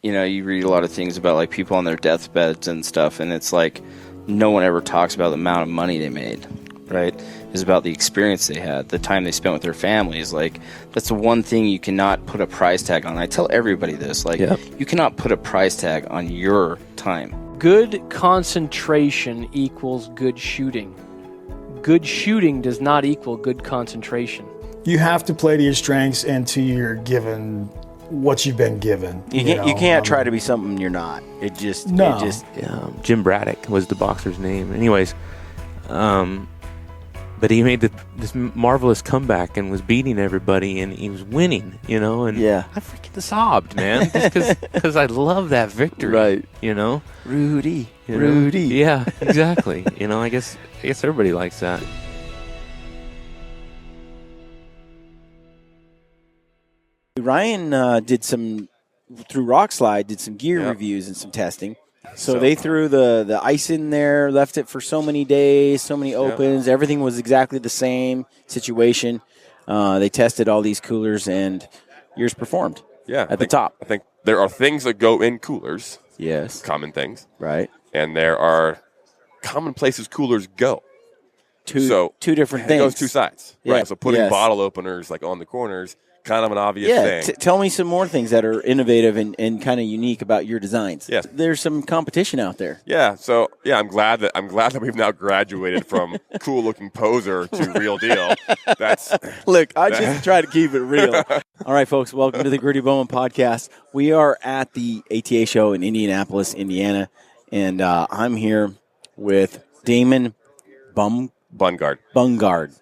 you read a lot of things about like people on their deathbeds and stuff, and it's like no one ever talks about the amount of money they made, right? It's about the experience they had, the time they spent with their families. Like, that's the one thing you cannot put a price tag on. I tell everybody this, like, you cannot put a price tag on your time. Good concentration equals good shooting. Good shooting does not equal good concentration. You have to play to your strengths and to your given, what you've been given. You can't try to be something you're not. Jim Braddock was the boxer's name. Anyways, but he made this marvelous comeback and was beating everybody, and he was winning, and I freaking sobbed, man, just because I love that victory, right? Rudy. Yeah, exactly. I guess everybody likes that. Ryan did some gear reviews and some testing. So they threw the ice in there, left it for so many days, so many opens. Everything was exactly the same situation. They tested all these coolers, and yours performed at the top. I think there are things that go in coolers. Yes. Common things. Right. And there are common places coolers go. Two different things. It goes two sides. Yeah. Right. So putting bottle openers like on the corners, kind of an obvious thing. Tell me some more things that are innovative and kind of unique about your designs. Yes. There's some competition out there. Yeah. So I'm glad that we've now graduated from cool looking poser to real deal. Look, I just try to keep it real. All right, folks, welcome to the Gritty Bowmen podcast. We are at the ATA show in Indianapolis, Indiana, and I'm here with Damon Bungard.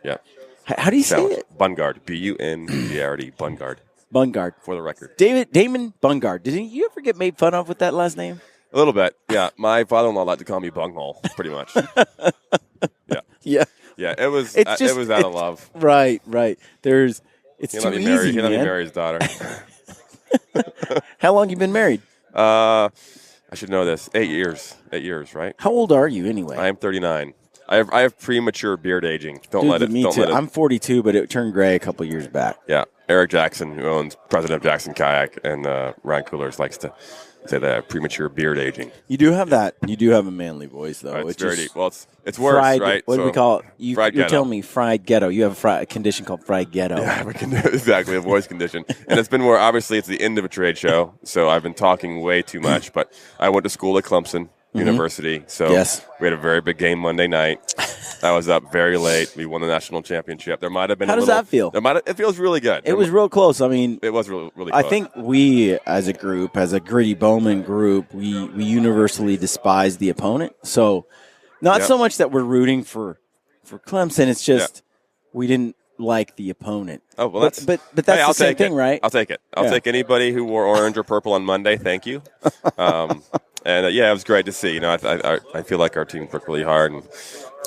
Yeah. How do you say it? Bungard. Bungard. Bungard. Bungard. For the record. Damon Bungard. Did you ever get made fun of with that last name? A little bit, yeah. My father-in-law liked to call me Bunghole, pretty much. Yeah. Yeah, it was out of love. Right. It's too easy, He let me marry his daughter. How long you been married? I should know this. 8 years. 8 years, right? How old are you anyway? I am 39. I have premature beard aging. Don't let it. I'm 42, but it turned gray a couple years back. Yeah. Eric Jackson, who owns president of Jackson Kayak and Orion Coolers, likes to say that premature beard aging. You do have that. You do have a manly voice, though. It's very deep. Well, it's worse, fried, right? What do we call it? You're telling me fried ghetto. You have a condition called fried ghetto. Yeah, exactly, a voice condition. And it's been more, obviously, it's the end of a trade show, so I've been talking way too much. But I went to school at Clemson University, so we had a very big game Monday night. I was up very late. We won the national championship. There might have been How does that feel? It feels really good. It was real close. I mean, it was really, really I close. think we, as a group, as a Gritty Bowmen group, we universally despise the opponent. So not so much that we're rooting for Clemson. It's just we didn't like the opponent. Oh, well, but that's the same thing, right? I'll take it. I'll take anybody who wore orange or purple on Monday. Thank you. And it was great to see. I feel like our team worked really hard, and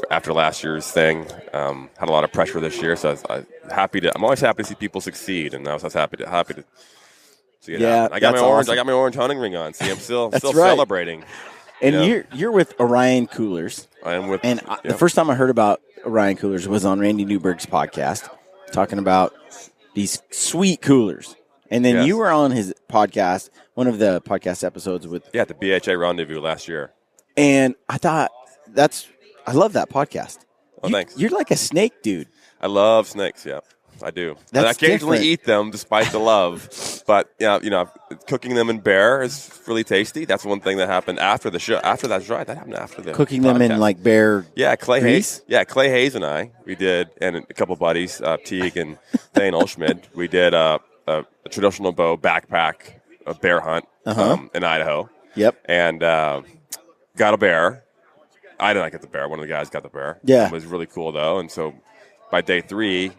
after last year's thing, had a lot of pressure this year. So I'm always happy to see people succeed, and I was happy to see it happen. I got my orange. Awesome. I got my orange hunting ring on. See, I'm still right. celebrating. And you're with Orion Coolers. I am with. And the first time I heard about Orion Coolers was on Randy Newberg's podcast, talking about these sweet coolers. And then you were on his podcast, one of the podcast episodes with... Yeah, the BHA Rendezvous last year. And I thought, I love that podcast. Oh, thanks. You're like a snake dude. I love snakes, yeah. I do. And I occasionally eat them despite the love. But, cooking them in bear is really tasty. That's one thing that happened after the show. After that show, that happened after the Cooking podcast. them in, like, bear Clay grease? Hayes. Yeah, Clay Hayes and I, we did, and a couple buddies, Teague and Thane Olschmid, we did a traditional bow backpack, a bear hunt in Idaho. Yep. And got a bear. I did not get the bear. One of the guys got the bear. Yeah. It was really cool, though. And so by day 3,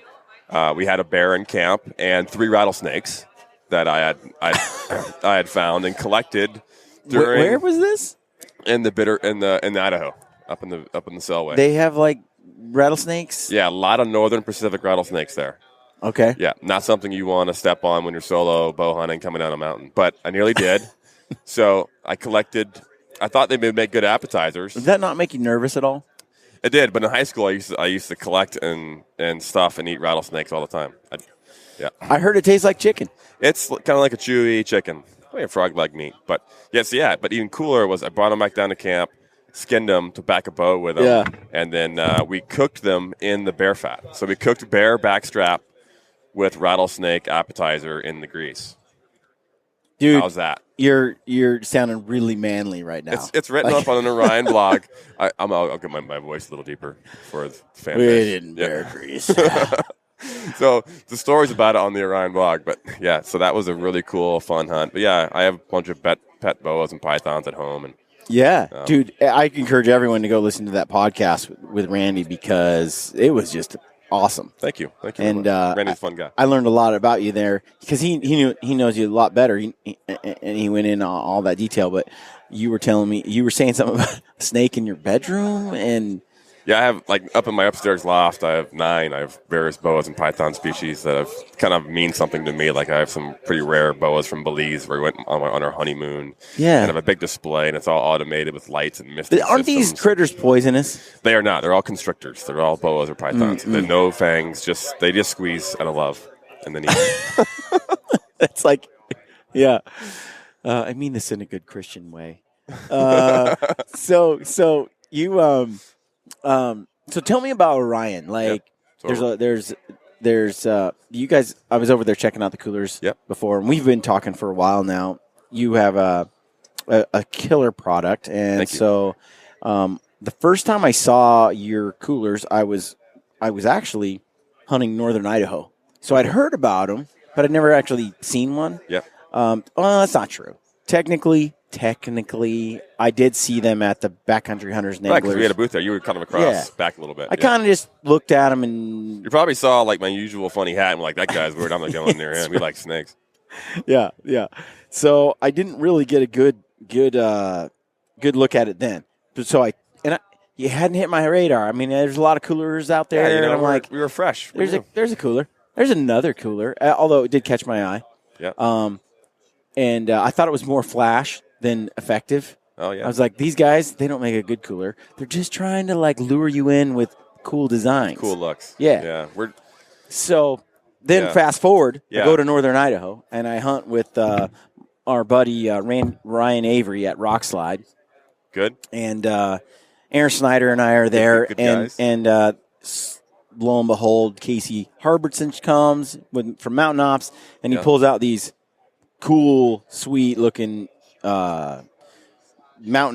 we had a bear in camp and 3 rattlesnakes that I had found and collected. Where was this? In Idaho, up in the Selway. They have like rattlesnakes. Yeah, a lot of northern Pacific rattlesnakes there. Okay. Yeah, not something you want to step on when you're solo bow hunting coming down a mountain, but I nearly did. So I collected. I thought they would make good appetizers. Did that not make you nervous at all? It did, but in high school I used to collect and stuff and eat rattlesnakes all the time. I heard it tastes like chicken. It's kind of like a chewy chicken. probably a frog leg meat. But yes, yeah. But even cooler was I brought them back down to camp, skinned them to back a bow with them, and then we cooked them in the bear fat. So we cooked bear backstrap with rattlesnake appetizer in the grease. Dude, how's that? You're sounding really manly right now. It's written up on an Orion blog. I'll get my voice a little deeper for the fan We base. didn't bear grease. So the story's about it on the Orion blog. But, yeah, so that was a really cool, fun hunt. But, yeah, I have a bunch of pet boas and pythons at home. And dude, I encourage everyone to go listen to that podcast with Randy because it was just awesome. Thank you. And Randy's a fun guy. I learned a lot about you there because he knows you a lot better. And he went in on all that detail. But you were saying something about a snake in your bedroom and. Yeah, I have, up in my upstairs loft, I have 9. I have various boas and python species that have kind of mean something to me. Like, I have some pretty rare boas from Belize where we went on our honeymoon. Yeah. And I have a big display, and it's all automated with lights and misting Aren't systems. these critters poisonous? They are not. They're all constrictors. They're all boas or pythons. They're no fangs. They just squeeze out of love and then eat. It's like, yeah. I mean this in a good Christian way. So you so tell me about Orion. There's you guys. I was over there checking out the coolers before, and we've been talking for a while now. You have a killer product, and so the first time I saw your coolers, I was actually hunting northern Idaho. So I'd heard about them, but I'd never actually seen one. Yep. Well, that's not true. Technically, I did see them at the Backcountry Hunters and Right, Anglers. because we had a booth there. You were kind of across back a little bit. I kind of just looked at them and... You probably saw, my usual funny hat and like, that guy's weird. I'm not going near him. We like snakes. Yeah. So I didn't really get a good look at it then. So you hadn't hit my radar. I mean, there's a lot of coolers out there. Yeah, and I'm like... We were fresh. There's a cooler. There's another cooler, although it did catch my eye. Yeah. And I thought it was more flash than effective. Oh, yeah. I was like, these guys, they don't make a good cooler. They're just trying to, lure you in with cool designs. Cool looks. Yeah. Yeah. So then fast forward, I Yeah. go to northern Idaho, and I hunt with our buddy Ryan Avery at Rockslide. Good. And Aaron Snyder and I are there. Good guys. And lo and behold, Casey Herbertson comes from Mountain Ops, and he pulls out these cool, sweet-looking Mountain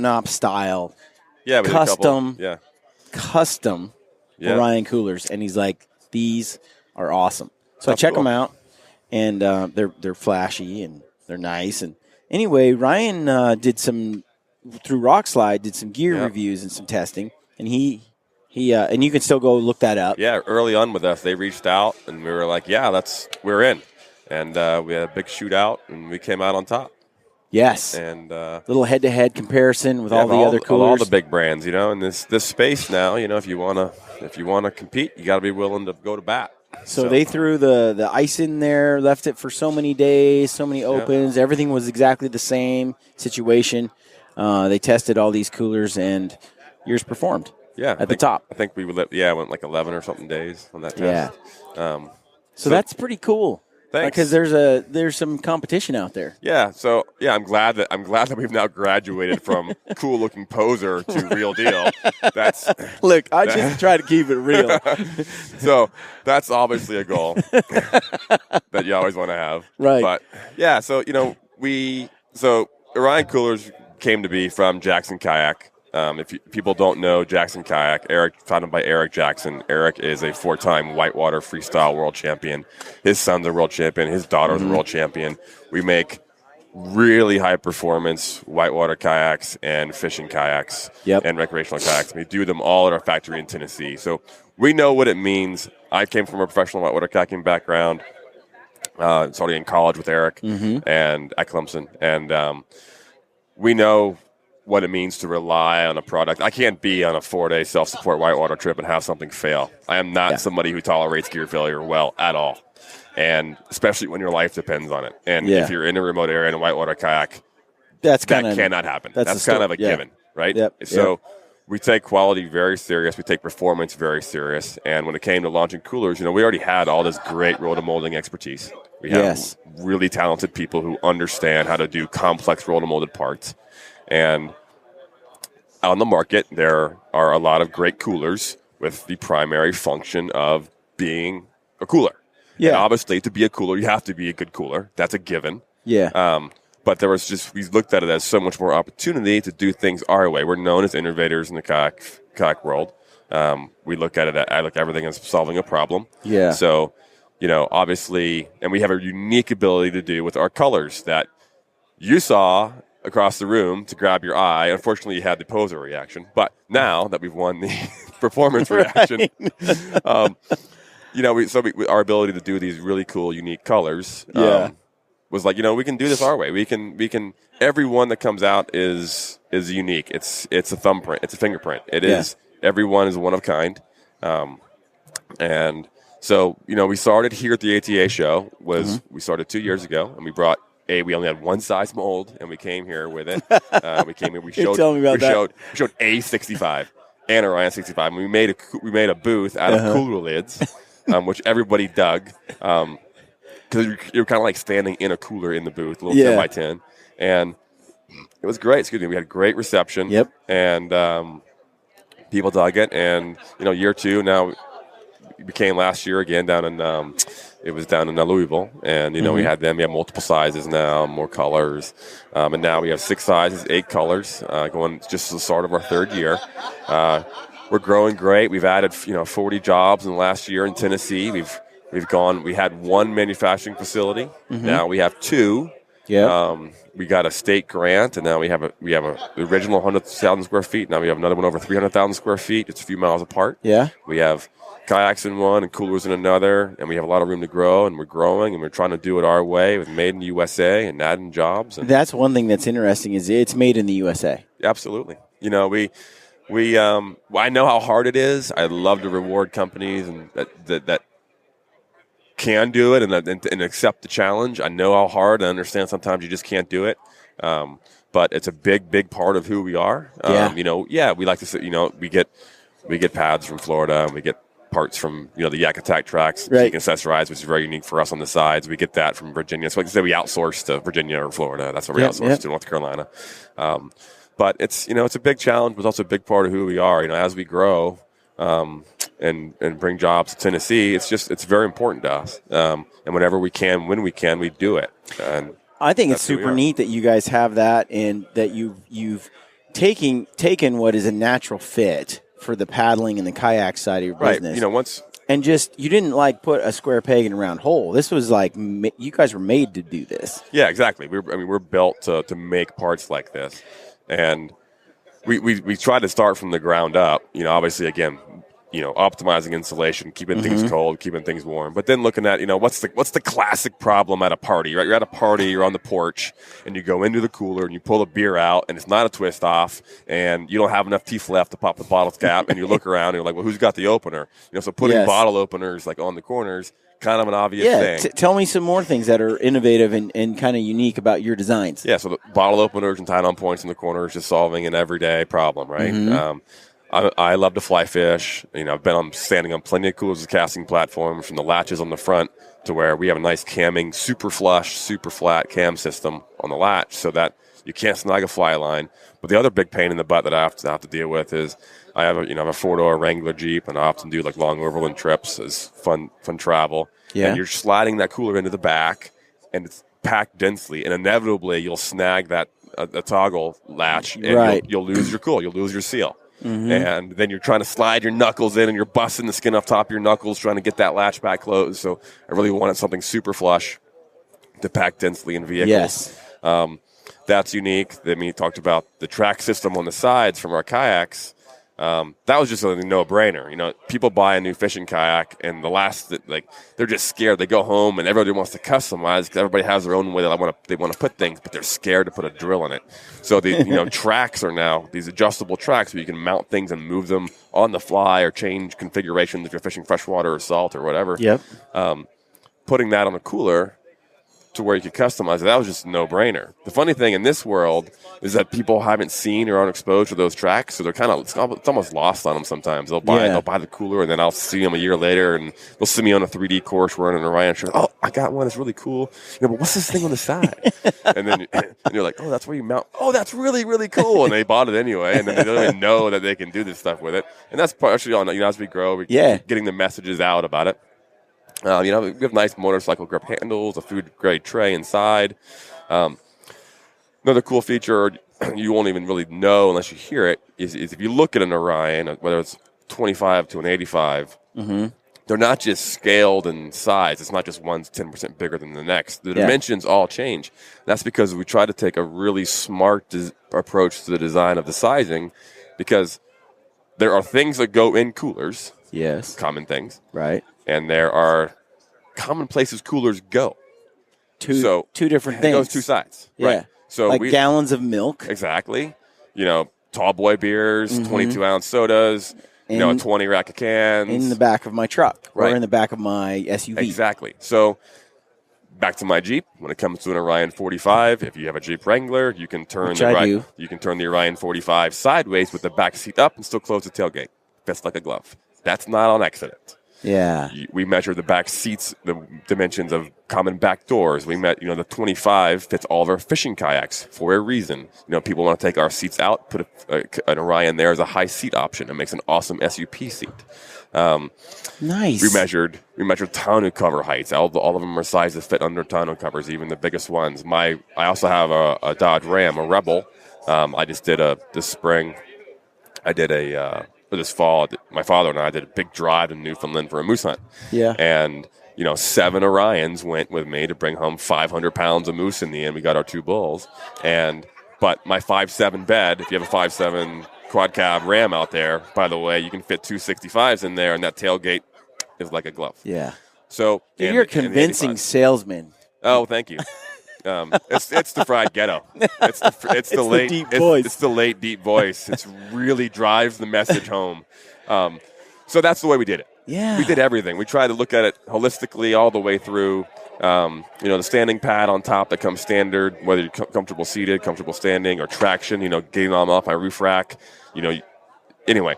Ops style, custom Orion Coolers, and he's like, "These are awesome." So I check them out, and they're flashy and they're nice. And anyway, Ryan did some through Rockslide, did some gear reviews and some testing, and he and you can still go look that up. Yeah, early on with us, they reached out, and we were like, "Yeah, we're in." And we had a big shootout, and we came out on top. Yes. And little head-to-head comparison with all the other coolers. All the big brands, in this space now, if you wanna compete, you got to be willing to go to bat. So they threw the ice in there, left it for so many days, so many opens. Everything was exactly the same situation. They tested all these coolers, and yours performed. Yeah, at the top. I think we went 11 or something days on that test. Yeah. So that's pretty cool. Thanks. Because there's some competition out there. Yeah. So I'm glad that we've now graduated from cool looking poser to real deal. Look, I just try to keep it real. So that's obviously a goal that you always want to have. Right. But yeah, so Orion Coolers came to be from Jackson Kayak. If people don't know Jackson Kayak, founded by Eric Jackson. Eric is a 4-time whitewater freestyle world champion. His son's a world champion. His daughter's a world champion. We make really high performance whitewater kayaks and fishing kayaks and recreational kayaks. We do them all at our factory in Tennessee. So we know what it means. I came from a professional whitewater kayaking background. Started in college with Eric and at Clemson. And we know what it means to rely on a product. I can't be on a 4-day self-support whitewater trip and have something fail. I am not somebody who tolerates gear failure well at all, and especially when your life depends on it. And if you're in a remote area in a whitewater kayak, that cannot happen. That's kind of a given, right? So we take quality very serious. We take performance very serious. And when it came to launching coolers, we already had all this great rotomolding expertise. We have really talented people who understand how to do complex rolled and molded parts. And on the market, there are a lot of great coolers with the primary function of being a cooler. Yeah. And obviously, to be a cooler, you have to be a good cooler. That's a given. Yeah. But we looked at it as so much more opportunity to do things our way. We're known as innovators in the kayak world. We look at it, I look at everything as solving a problem. Yeah. So, obviously, and we have a unique ability to do with our colors that you saw across the room to grab your eye. Unfortunately, you had the poser reaction. But now that we've won the performance reaction, our ability to do these really cool, unique colors was like, we can do this our way. We can. Every one that comes out is unique. It's a thumbprint. It's a fingerprint. It is. Every one is one of kind. And so, we started here at the ATA show. We started 2 years ago, and we brought we only had one size mold, and we came here with it. We came here. We showed A65 and Orion 65. And we made a booth out of cooler lids, which everybody dug, because you're kind of like standing in a cooler in the booth, a little 10 by 10, and it was great. Excuse me. We had great reception. Yep. And people dug it, and year two now. We came last year again down in Louisville, and we had them. We have multiple sizes now, more colors, and now we have 6 sizes, 8 colors, going just the start of our 3rd year. We're growing great. We've added 40 jobs in the last year in Tennessee. We had 1 manufacturing facility. Now we have 2. Yeah. We got a state grant, and now we have the original 100,000 square feet. Now we have another one over 300,000 square feet. It's a few miles apart. Yeah. We have kayaks in one and coolers in another, and we have a lot of room to grow, and we're growing, and we're trying to do it our way with made in the USA and adding jobs. And that's one thing that's interesting is it's made in the USA. Absolutely. I know how hard it is. I love to reward companies and that can do it and accept the challenge. I know how hard. I understand sometimes you just can't do it. But it's a big part of who we are. We like to say, we get pads from Florida, and we get parts from the Yak Attack tracks, right. You can accessorize, which is very unique for us on the sides. We get that from Virginia. So like I said, we outsource to Virginia or Florida. That's what we outsource to North Carolina. But it's a big challenge, but it's also a big part of who we are. As we grow and bring jobs to Tennessee, it's very important to us. And whenever we can, when we can, we do it. And I think it's super neat that you guys have that, and that you've taken what is a natural fit for the paddling and the kayak side of your business. Right. And you didn't put a square peg in a round hole. This was you guys were made to do this. Yeah, exactly. We're built to make parts like this, and we try to start from the ground up. Obviously, again, optimizing insulation, keeping things cold, keeping things warm. But then looking at, what's the classic problem at a party, right? You're at a party, you're on the porch, and you go into the cooler and you pull a beer out, and it's not a twist off, and you don't have enough teeth left to pop the bottle cap, and you look around and you're like, well, who's got the opener? So putting bottle openers on the corners, kind of an obvious thing. Tell me some more things that are innovative and kind of unique about your designs. Yeah, so the bottle openers and tie-on points in the corners, just solving an everyday problem, right? I love to fly fish. I've been standing on plenty of coolers with casting platforms, from the latches on the front to where we have a nice camming, super flush, super flat cam system on the latch, so that you can't snag a fly line. But the other big pain in the butt that I have to deal with is I have a 4-door Wrangler Jeep, and I often do long overland trips as fun travel. Yeah. And you're sliding that cooler into the back, and it's packed densely, and inevitably you'll snag that a toggle latch, and you'll lose your cool, you'll lose your seal. And then you're trying to slide your knuckles in, and you're busting the skin off top of your knuckles trying to get that latch back closed. So I really wanted something super flush to pack densely in vehicles. Yes. That's unique. Then we talked about the track system on the sides from our kayaks. That was just a no-brainer. People buy a new fishing kayak, and they're just scared. They go home, and everybody wants to customize because everybody has their own way they want to put things, but they're scared to put a drill in it. So the tracks are now these adjustable tracks where you can mount things and move them on the fly or change configurations if you're fishing freshwater or salt or whatever. Yep. Putting that on a cooler to where you could customize it, that was just a no-brainer. The funny thing in this world is that people haven't seen or aren't exposed to those tracks, so they're kind of it's almost lost on them sometimes. They'll buy the cooler, and then I'll see them a year later, and they'll see me on a 3D course wearing an Orion shirt. Oh, I got one. It's really cool. But what's this thing on the side? and you're like, oh, that's where you mount. Oh, that's really, really cool. And they bought it anyway, and then they don't even know that they can do this stuff with it. And that's partially on as we grow, we're getting the messages out about it. We have nice motorcycle grip handles, a food-grade tray inside. Another cool feature you won't even really know unless you hear it is if you look at an Orion, whether it's 25 to an 85, they're not just scaled in size. It's not just one's 10% bigger than the next. The dimensions all change. That's because we try to take a really smart approach to the design of the sizing, because there are things that go in coolers. Yes. Common things. Right. And there are common places coolers go. Two different things. It goes two sides. Yeah. Right. So like gallons of milk. Exactly. Tall boy beers, 22-ounce sodas, a 20 rack of cans. In the back of my truck. Right. Or in the back of my SUV. Exactly. So back to my Jeep, when it comes to an Orion 45, if you have a Jeep Wrangler, you can turn you can turn the Orion 45 sideways with the back seat up and still close the tailgate. Fits like a glove. That's not on accident. Yeah. We measure the back seats, the dimensions of common back doors. We met, the 25 fits all of our fishing kayaks for a reason. People want to take our seats out, put an Orion there as a high seat option. It makes an awesome SUP seat. Nice. We measured tonneau cover heights. All of them are sized to fit under tonneau covers, even the biggest ones. I also have a Dodge Ram, a Rebel. I just did this spring. I did this fall, my father and I did a big drive in Newfoundland for a moose hunt. Yeah. And, 7 Orions went with me to bring home 500 pounds of moose in the end. We got our 2 bulls. But my 5.7 bed, if you have a 5.7 quad cab Ram out there, by the way, you can fit 2 65s in there, and that tailgate is like a glove. Yeah. So you're a convincing salesman. Oh, thank you. It's the fried ghetto. It's the late deep voice. It's the late deep voice. It really drives the message home. So that's the way we did it. Yeah, we did everything. We tried to look at it holistically all the way through. The standing pad on top that comes standard, whether you're comfortable seated, comfortable standing, or traction. Getting them off my roof rack. Anyway.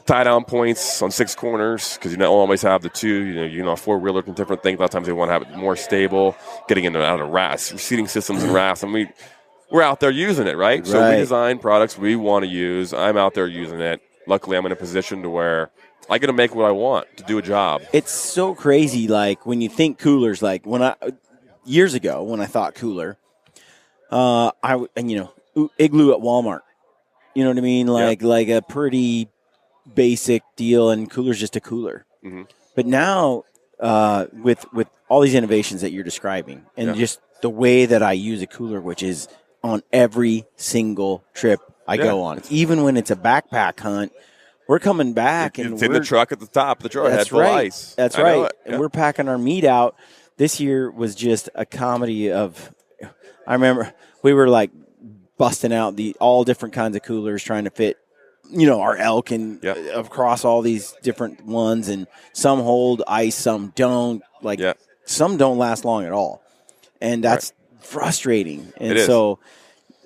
Tie down points on 6 corners, because you don't always have the 2. A 4-wheeler and different things. A lot of times they want to have it more stable. Getting in and out of rafts, seating systems and rafts, and we're out there using it, right? So we design products we want to use. I'm out there using it. Luckily, I'm in a position to where I get to make what I want to do a job. It's so crazy. Like when you think coolers, like years ago when I thought cooler, Igloo at Walmart. You know what I mean? Like a pretty basic deal, and cooler's just a cooler. Mm-hmm. But now with all these innovations that you're describing, and just the way that I use a cooler, which is on every single trip I go on, even when it's a backpack hunt, we're coming back and it's in the truck at the top of the truck. That's right. Ice. That's right. And we're packing our meat out. This year was just a comedy of. I remember we were like busting out all different kinds of coolers, trying to fit our elk and across all these different ones, and some hold ice, some don't. Some don't last long at all, and that's frustrating. And so,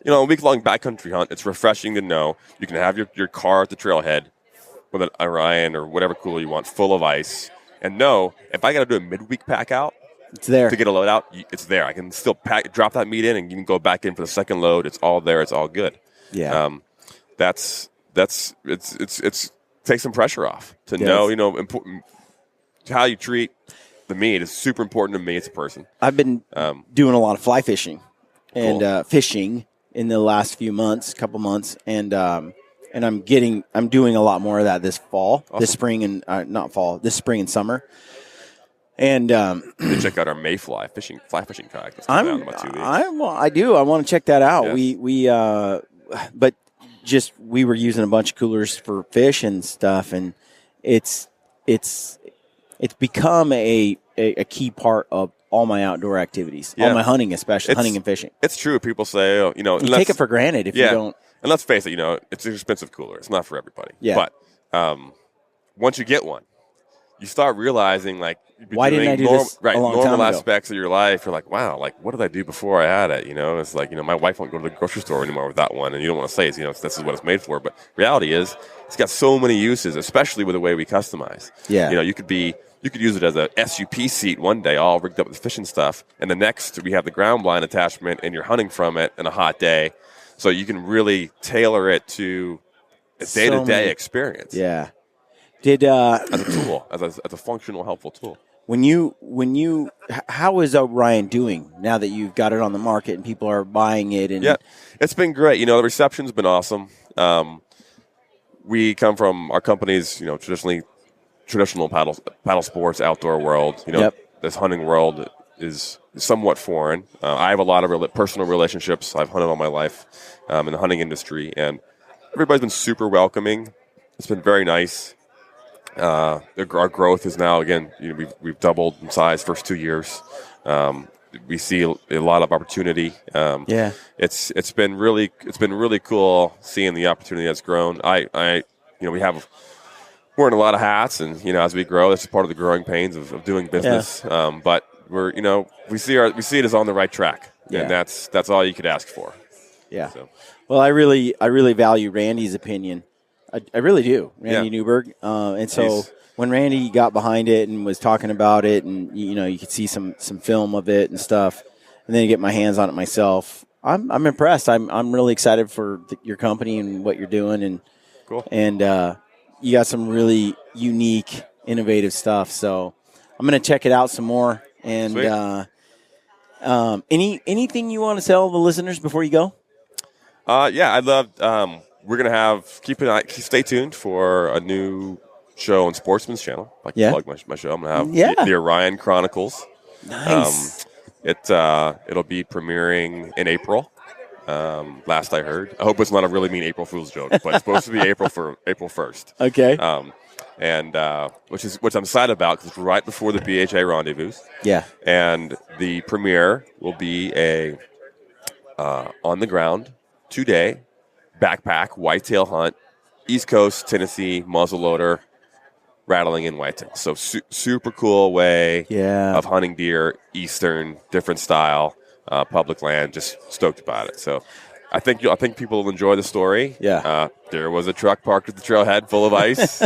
a week-long backcountry hunt, it's refreshing to know you can have your car at the trailhead with an Orion or whatever cooler you want, full of ice, and know if I got to do a midweek pack out, it's there to get a load out. It's there. I can still drop that meat in, and you can go back in for the second load. It's all there. It's all good. Yeah. It's takes some pressure off to know, important, how you treat the meat is super important to me as a person. I've been doing a lot of fly fishing and fishing in the last couple months, and I'm doing a lot more of that this fall, awesome. This spring and summer. And you check out our Mayfly fly fishing kayak. I do. I want to check that out. Yes. But we were using a bunch of coolers for fish and stuff, and it's become a key part of all my outdoor activities, all my hunting, especially hunting and fishing. It's true. People say, you take it for granted if you don't. And let's face it, it's an expensive cooler. It's not for everybody. Yeah. But once you get one, you start realizing, Why didn't I do this a long time normal ago? aspects of your life, you're like, wow, like what did I do before I had it? It's like, my wife won't go to the grocery store anymore with that one, and you don't want to say it's, this is what it's made for. But reality is, it's got so many uses, especially with the way we customize. Yeah. You could use it as a SUP seat one day, all rigged up with fishing stuff, and the next we have the ground blind attachment, and you're hunting from it in a hot day, so you can really tailor it to a day-to-day experience. Yeah. As a tool, as a functional, helpful tool. How is Orion doing now that you've got it on the market and people are buying it? And yeah, it's been great. The reception's been awesome. We come from our company's, traditional paddle sports, outdoor world. This hunting world is somewhat foreign. I have a lot of personal relationships. I've hunted all my life in the hunting industry, and everybody's been super welcoming. It's been very nice. Our growth is now, again, we've doubled in size first 2 years. We see a lot of opportunity. It's been really cool seeing the opportunity that's grown. We're wearing a lot of hats, and as we grow, that's part of the growing pains of doing business. But we see it as on the right track, and that's all you could ask for. Yeah. So. Well, I really value Randy's opinion. I really do, Randy Newberg. And so when Randy got behind it and was talking about it, and you could see some film of it and stuff, and then get my hands on it myself, I'm impressed. I'm really excited for your company and what you're doing, and cool. And you got some really unique, innovative stuff. So I'm going to check it out some more. And anything you want to tell the listeners before you go? I'd love. We're going to have, stay tuned for a new show on Sportsman's Channel. I can plug my show. I'm going to have the Orion Chronicles. Nice. It'll be premiering in April, last I heard. I hope it's not a really mean April Fool's joke, but it's supposed to be April 1st. Okay. Which I'm excited about because it's right before the BHA rendezvous. Yeah. And the premiere will be a on-the-ground, 2-day, backpack, whitetail hunt, East Coast, Tennessee, muzzleloader, rattling in whitetail. So super cool way of hunting deer, Eastern, different style, public land. Just stoked about it. So I think people will enjoy the story. Yeah. There was a truck parked at the trailhead full of ice.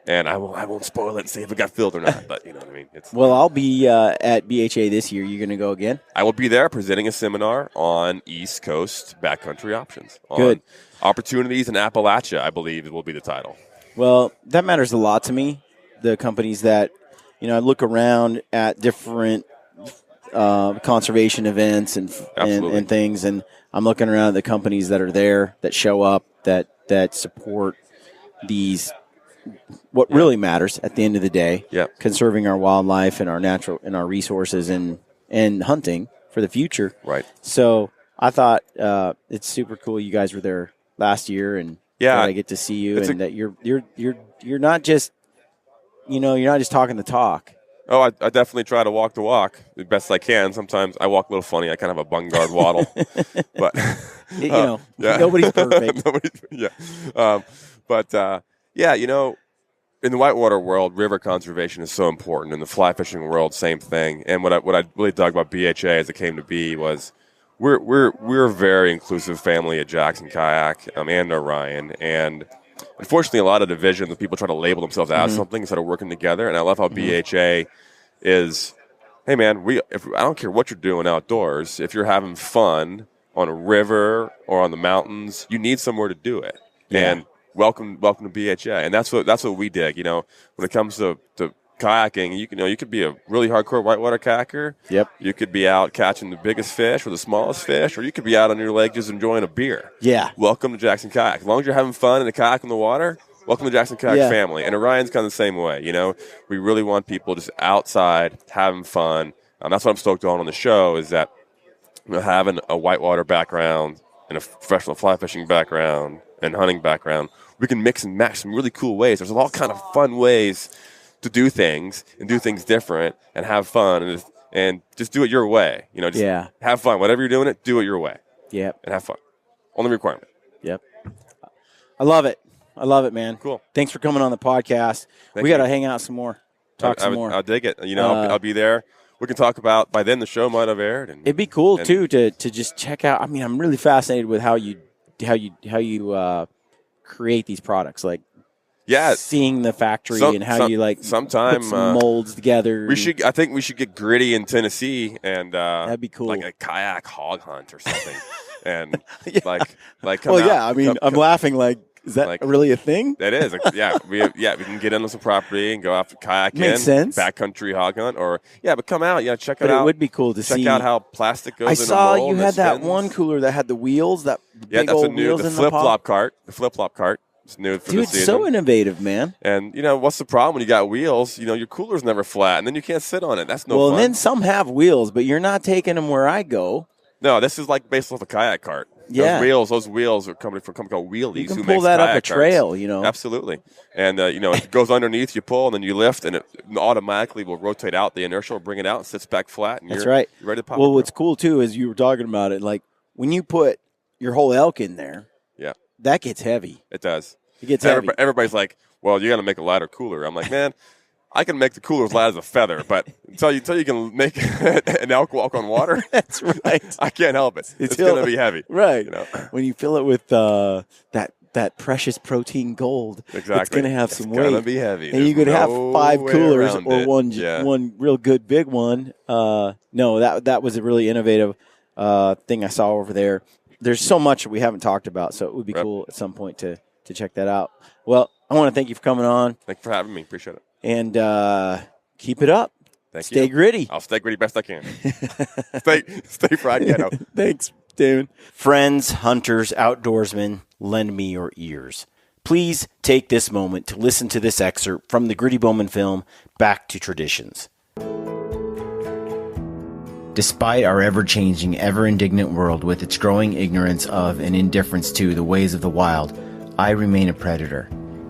And I won't spoil it and see if it got filled or not, but you know what I mean. I'll be at BHA this year. You going to go again? I will be there presenting a seminar on East Coast backcountry options. Good. Opportunities in Appalachia, I believe it will be the title. Well, that matters a lot to me. The companies that, I look around at different conservation events and things, and I'm looking around at the companies that are there, that show up, that support these. What really matters at the end of the day, conserving our wildlife and our natural and our resources and hunting for the future. Right. So I thought it's super cool. You guys were there last year, and I get to see you, and that you're not just you're not just talking the talk. Oh, I definitely try to walk the walk the best I can. Sometimes I walk a little funny. I kind of have a Bungard waddle, but nobody's perfect. In the whitewater world, river conservation is so important. In the fly fishing world, same thing. And what I really dug about BHA as it came to be was we're a very inclusive family at Jackson Kayak and Orion. And unfortunately, a lot of divisions of people try to label themselves as something instead of working together. And I love how BHA is, hey man, I don't care what you're doing outdoors. If you're having fun on a river or on the mountains, you need somewhere to do it. Yeah. And welcome to BHA, and that's what we dig. When it comes to kayaking, you could be a really hardcore whitewater kayaker. Yep. You could be out catching the biggest fish or the smallest fish, or you could be out on your lake just enjoying a beer. Yeah. Welcome to Jackson Kayak. As long as you're having fun in the kayak in the water, welcome to Jackson Kayak family. And Orion's kind of the same way. We really want people just outside having fun. That's what I'm stoked on the show is that having a whitewater background and a professional fly fishing background and hunting background, we can mix and match some really cool ways. There's all kind of fun ways to do things and do things different and have fun and just do it your way. Have fun. Whatever you're doing do it your way. Yep. And have fun. Only requirement. Yep. I love it. I love it, man. Cool. Thanks for coming on the podcast. We got to hang out some more. talk some more. I'll dig it. I'll be there. We can talk about, by then the show might have aired. And it'd be cool too to just check out. I mean, I'm really fascinated with how you create these products, like seeing the factory and how you put some molds together. I think we should get Gritty in Tennessee and that'd be cool, like a kayak hog hunt or something. And I'm laughing like. Is that really a thing? That is. We can get into some property and go out kayak Makes sense. Backcountry hog hunt, but come out, check it out. But it would be cool to check out how plastic goes. I in saw a mold you had that one cooler that had the wheels, that big that's old a new wheels the in flip the flop cart. The flip flop cart. It's new for Dude, the it's season. so innovative, man. And what's the problem when you got wheels? Your cooler's never flat, and then you can't sit on it. That's no fun. Well, and then some have wheels, but you're not taking them where I go. No, this is like based off a kayak cart. Yeah. Those wheels are coming from a company called Wheelies. You can who pull makes that up a kayak trail, carts. Absolutely. And, it goes underneath, you pull, and then you lift, and it automatically will rotate out. The inertia will bring it out and sits back flat. And That's right. You're ready to pop Well, it. what's cool, too, is you were talking about it, like when you put your whole elk in there, that gets heavy. It does. It gets heavy. Everybody's like, well, you got to make a lighter cooler. I'm like, man, I can make the cooler as light as a feather, but until you can make an elk walk on water, that's right. I can't help it. It's going to be heavy, right? When you fill it with that precious protein gold, exactly, it's going to have some weight. It's going to be heavy, and you could have 5 coolers or one real good big one. No, that was a really innovative thing I saw over there. There's so much that we haven't talked about, so it would be cool at some point to check that out. Well, I want to thank you for coming on. Thanks for having me. Appreciate it. And keep it up. Stay gritty. I'll stay gritty best I can. stay fried ghetto. Thanks, Damon. Friends, hunters, outdoorsmen, lend me your ears. Please take this moment to listen to this excerpt from the Gritty Bowmen film, Back to Traditions. Despite our ever-changing, ever-indignant world with its growing ignorance of and indifference to the ways of the wild, I remain a predator,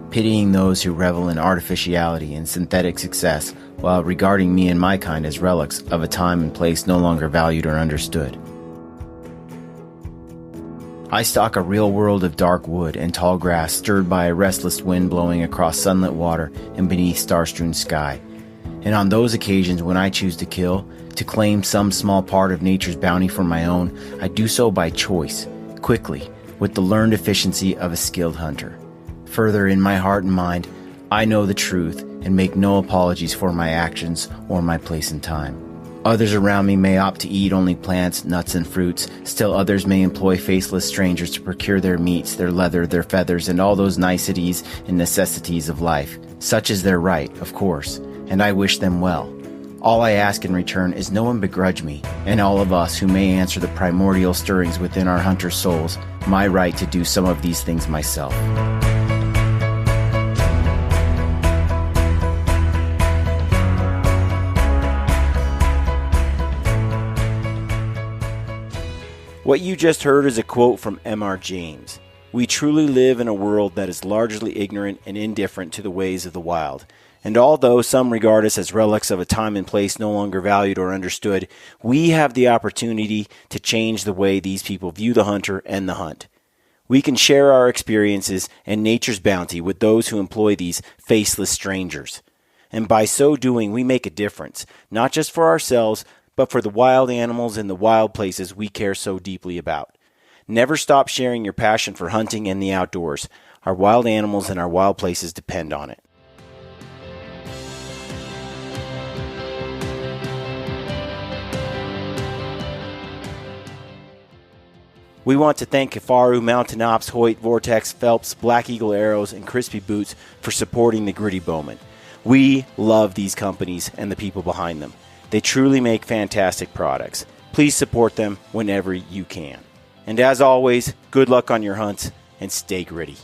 pitying those who revel in artificiality and synthetic success while regarding me and my kind as relics of a time and place no longer valued or understood. I stalk a real world of dark wood and tall grass stirred by a restless wind blowing across sunlit water and beneath star-strewn sky. And on those occasions when I choose to kill, to claim some small part of nature's bounty for my own, I do so by choice, quickly, with the learned efficiency of a skilled hunter. Further, in my heart and mind, I know the truth and make no apologies for my actions or my place in time. Others around me may opt to eat only plants, nuts, and fruits. Still others may employ faceless strangers to procure their meats, their leather, their feathers, and all those niceties and necessities of life. Such is their right, of course, and I wish them well. All I ask in return is no one begrudge me, and all of us who may answer the primordial stirrings within our hunter souls, my right to do some of these things myself. What you just heard is a quote from M.R. James. We truly live in a world that is largely ignorant and indifferent to the ways of the wild. And although some regard us as relics of a time and place no longer valued or understood, we have the opportunity to change the way these people view the hunter and the hunt. We can share our experiences and nature's bounty with those who employ these faceless strangers. And by so doing, we make a difference, not just for ourselves, but for the wild animals in the wild places we care so deeply about. Never stop sharing your passion for hunting and the outdoors. Our wild animals and our wild places depend on it. We want to thank Kifaru, Mountain Ops, Hoyt, Vortex, Phelps, Black Eagle Arrows, and Crispy Boots for supporting the Gritty Bowmen. We love these companies and the people behind them. They truly make fantastic products. Please support them whenever you can. And as always, good luck on your hunts and stay gritty.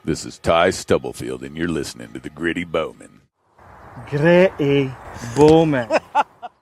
This is Ty Stubblefield, and you're listening to the Gritty Bowmen. Gritty Bowmen.